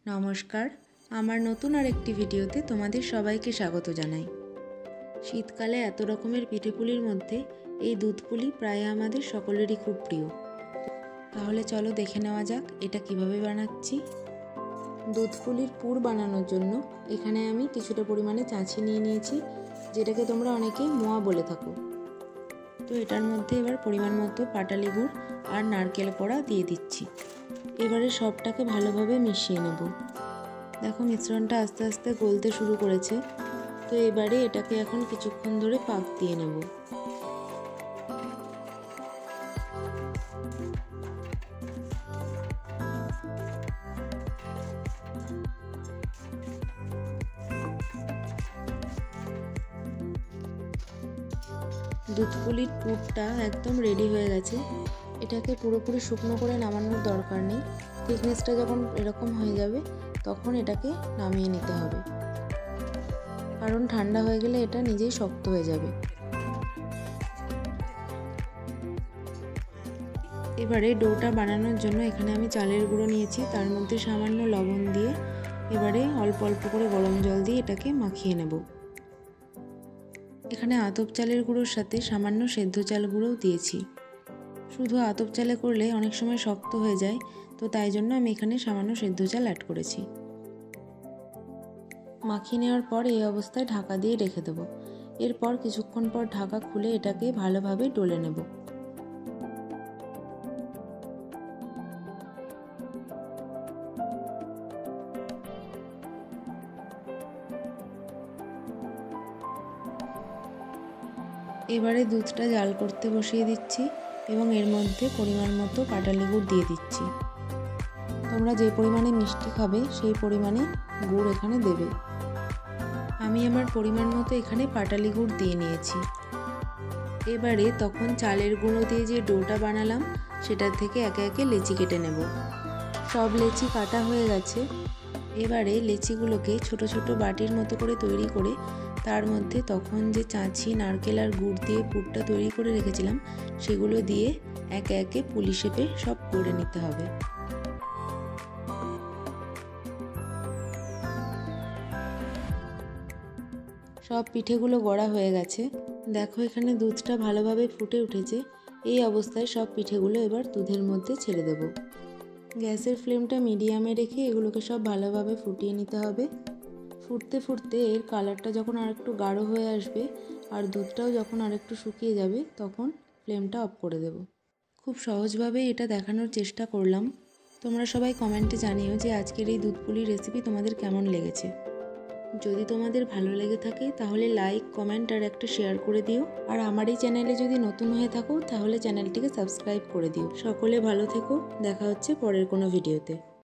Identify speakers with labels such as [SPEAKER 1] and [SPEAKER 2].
[SPEAKER 1] নমস্কার, আমার নতুন আরেকটি ভিডিওতে তোমাদের সবাইকে স্বাগত জানাই। শীতকালে এত রকমের পিঠেপুলির মধ্যে এই দুধ পুলি প্রায় আমাদের সকলেরই খুব প্রিয়। তাহলে চলো দেখে নেওয়া যাক এটা কিভাবে বানাচ্ছি। দুধ পুলির পুর বানানোর জন্য এখানে আমি কিছুটা পরিমাণে চাঁছি নিয়ে নিয়েছি, যেটাকে তোমরা অনেকে মোয়া বলে থাকো। তো এটার মধ্যে এবার পরিমাণ মতো পাটালি গুড় আর নারকেল কোড়া দিয়ে দিচ্ছি। এবারে সবটাকে ভালোভাবে মিশিয়ে নেব। দেখো মিশ্রণটা আস্তে আস্তে গলতে শুরু করেছে। তো এবারে এটাকে এখন কিছুক্ষণ ধরে পাক দিয়ে নেব। দুধ পুলির পুরটা একদম রেডি হয়ে গেছে। এটাকে পুরোপুরি শুকনো করে নামানোর দরকার নেই। থিকনেসটা যখন এরকম হয়ে যাবে তখন এটাকে নামিয়ে নিতে হবে, কারণ ঠান্ডা হয়ে গেলে এটা নিজেই শক্ত হয়ে যাবে। এবারে ডোটা বানানোর জন্য এখানে আমি চালের গুঁড়ো নিয়েছি, তার মধ্যে সামান্য লবণ দিয়ে এবারে অল্প অল্প করে গরম জল দিয়ে এটাকে মাখিয়ে নেব। এখানে আতপ চালের গুঁড়োর সাথে সামান্য সেদ্ধ চাল গুঁড়োও দিয়েছি। শুধু আতপ চালে করলে অনেক সময় শক্ত হয়ে যায়, তো তাই জন্য আমি এখানে সামান্য সেদ্ধ চাল অ্যাড করেছি। মাখিয়ে নেওয়ার পর এই অবস্থায় ঢাকা দিয়ে রেখে দেবো। এরপর কিছুক্ষণ পর ঢাকা খুলে এটাকে ভালোভাবে ডলে নেব। এবারে দুধটা জাল করতে বসিয়ে দিচ্ছি এবং এর মধ্যে পরিমাণ মতো পাটালি গুড় দিয়ে দিচ্ছি। তোমরা যে পরিমাণে মিষ্টি খাবে সেই পরিমাণে গুড় এখানে দেবে। আমি আমার পরিমাণ মতো এখানে পাটালি গুড় দিয়ে নিয়েছি। এবারে তখন চালের গুঁড়ো দিয়ে যে ডোটা বানালাম সেটা থেকে একে একে লেচি কেটে নেব। সব লেচি কাটা হয়ে গেছে। এবারে লেচিগুলোকে ছোট ছোট বাটির মতো করে তৈরি করে তার মধ্যে তখন যে চাঁছি, নারকেল আর গুড় দিয়ে পুরটা তৈরি করে রেখেছিলাম সেগুলো দিয়ে একে একে পুলি শেপে সব করে নিতে হবে। সব পিঠেগুলো গড়া হয়ে গেছে। দেখো এখানে দুধটা ভালোভাবে ফুটে উঠেছে। এই অবস্থায় সব পিঠেগুলো এবার দুধের মধ্যে ছেড়ে দেব। গ্যাসের ফ্লেমটা মিডিয়ামে রেখে এগুলোকে সব ভালোভাবে ফুটিয়ে নিতে হবে। ফুটতে ফুটতে এর কালারটা যখন আরেকটু গাঢ় হয়ে আসবে আর দুধটাও যখন আরেকটু শুকিয়ে যাবে তখন ফ্লেমটা অফ করে দেব। খুব সহজভাবেই এটা দেখানোর চেষ্টা করলাম। তোমরা সবাই কমেন্টে জানিও যে আজকের এই দুধ পুলির রেসিপি তোমাদের কেমন লেগেছে। যদি তোমাদের ভালো লেগে থাকে তাহলে লাইক, কমেন্ট আর একটা শেয়ার করে দিও। আর আমার এই চ্যানেলে যদি নতুন হয়ে থাকো তাহলে চ্যানেলটিকে সাবস্ক্রাইব করে দিও। সকলে ভালো থেকো, দেখা হচ্ছে পরের কোনো ভিডিওতে।